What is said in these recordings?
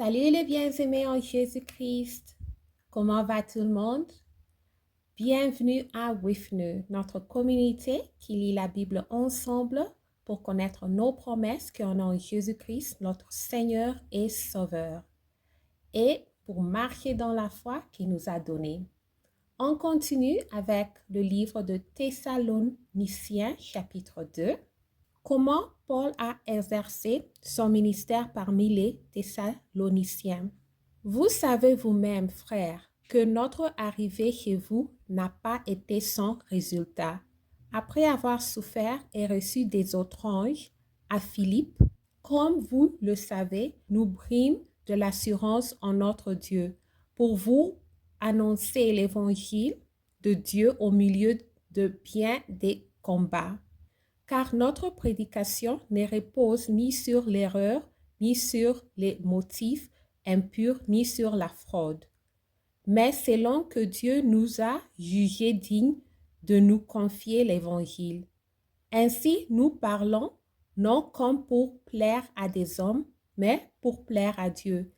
Salut les bien-aimés en Jésus-Christ. Comment va tout le monde? Bienvenue à WIFNU, notre communauté qui lit la Bible ensemble pour connaître nos promesses qu'on a en Jésus-Christ, notre Seigneur et Sauveur, et pour marcher dans la foi qu'il nous a donnée. On continue avec le livre de Thessaloniciens, chapitre 2. Comment Paul a exercé son ministère parmi les Thessaloniciens. Vous savez vous-même, frères, que notre arrivée chez vous n'a pas été sans résultat. Après avoir souffert et reçu des outrages à Philippe, comme vous le savez, nous brîmes de l'assurance en notre Dieu pour vous annoncer l'évangile de Dieu au milieu de bien des combats. Car notre prédication ne repose ni sur l'erreur, ni sur les motifs impurs, ni sur la fraude, mais selon que Dieu nous a jugés dignes de nous confier l'Évangile. Ainsi, nous parlons non comme pour plaire à des hommes, mais pour plaire à Dieu,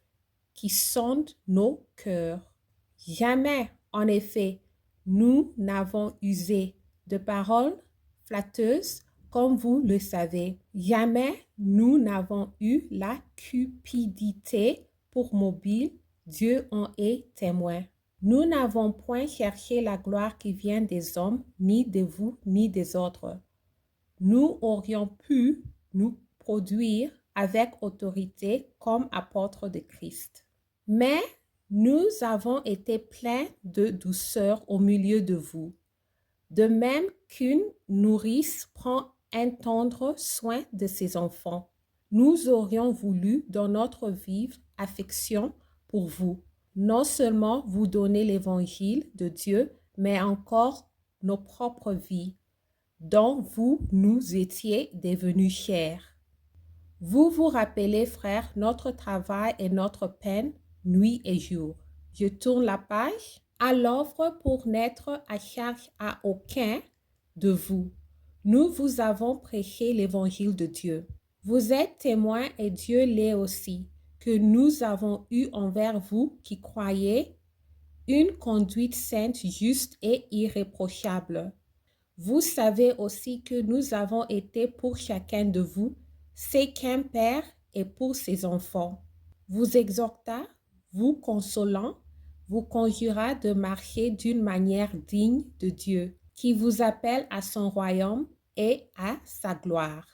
qui sonde nos cœurs. Jamais, en effet, nous n'avons usé de paroles flatteuses, comme vous le savez. Jamais nous n'avons eu la cupidité pour mobile, Dieu en est témoin. Nous n'avons point cherché la gloire qui vient des hommes, ni de vous, ni des autres. Nous aurions pu nous produire avec autorité comme apôtres de Christ. Mais nous avons été pleins de douceur au milieu de vous, de même qu'une nourrice prend un tendre soin de ses enfants. Nous aurions voulu, dans notre vive affection pour vous, non seulement vous donner l'évangile de Dieu, mais encore nos propres vies, dont vous nous étiez devenus chers. Vous vous rappelez, frères, notre travail et notre peine, nuit et jour. Je tourne la page. À l'œuvre pour n'être à charge à aucun de vous. Nous vous avons prêché l'évangile de Dieu. Vous êtes témoins, et Dieu l'est aussi, que nous avons eu envers vous qui croyez une conduite sainte, juste et irréprochable. Vous savez aussi que nous avons été pour chacun de vous ce qu'un père est pour ses enfants. Vous exhorta, vous consolant, vous conjura de marcher d'une manière digne de Dieu, qui vous appelle à son royaume et à sa gloire.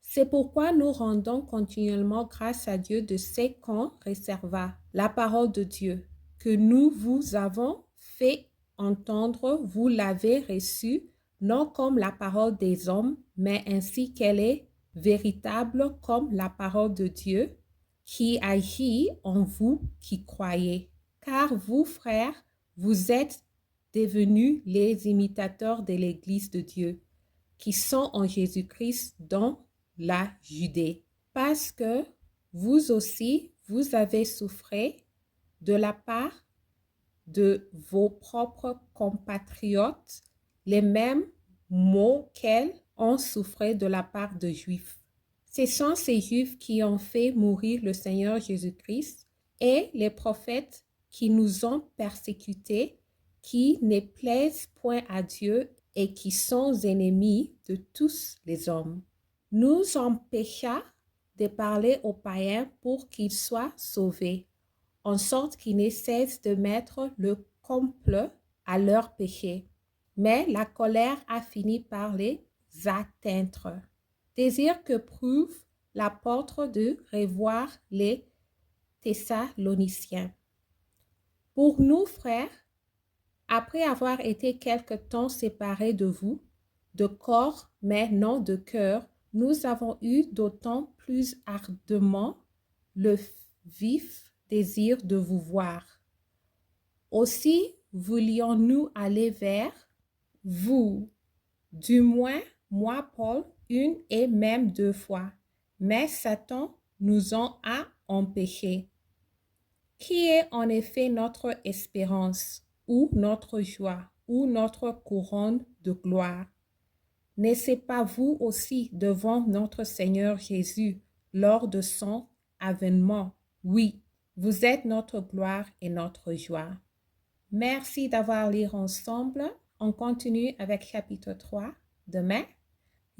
C'est pourquoi nous rendons continuellement grâce à Dieu de ce qu'on réserva, la parole de Dieu, que nous vous avons fait entendre, vous l'avez reçue, non comme la parole des hommes, mais ainsi qu'elle est véritable comme la parole de Dieu, qui agit en vous qui croyez. Car vous, frères, vous êtes devenus les imitateurs de l'Église de Dieu, qui sont en Jésus-Christ dans la Judée. Parce que vous aussi, vous avez souffert de la part de vos propres compatriotes, les mêmes maux qu'elles ont souffert de la part de Juifs. Ce sont ces Juifs qui ont fait mourir le Seigneur Jésus-Christ et les prophètes qui nous ont persécutés, qui ne plaisent point à Dieu et qui sont ennemis de tous les hommes. Nous empêcha de parler aux païens pour qu'ils soient sauvés, en sorte qu'ils ne cessent de mettre le comble à leurs péchés. Mais la colère a fini par les atteindre. Désir que prouve l'apôtre de revoir les Thessaloniciens. Pour nous, frères, après avoir été quelque temps séparés de vous, de corps, mais non de cœur, nous avons eu d'autant plus ardemment le vif désir de vous voir. Aussi voulions-nous aller vers vous, du moins moi, Paul, une et même 2 fois, mais Satan nous en a empêchés. Qui est en effet notre espérance, ou notre joie, ou notre couronne de gloire? N'est-ce pas vous aussi devant notre Seigneur Jésus lors de son avènement? Oui, Vous êtes notre gloire et notre joie. Merci d'avoir lu ensemble. On continue avec chapitre 3 demain.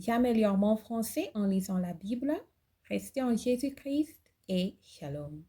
J'améliore mon français en lisant la Bible. Restez en Jésus-Christ et shalom.